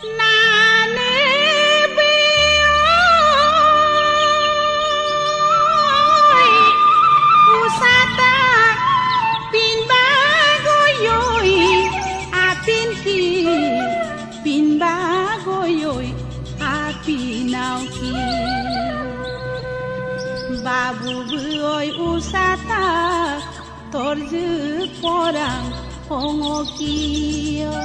nane beoy usata pin bagoyoy apin ki pin bagoyoy apinaw ki babu beoy usata torje porang hongokiyo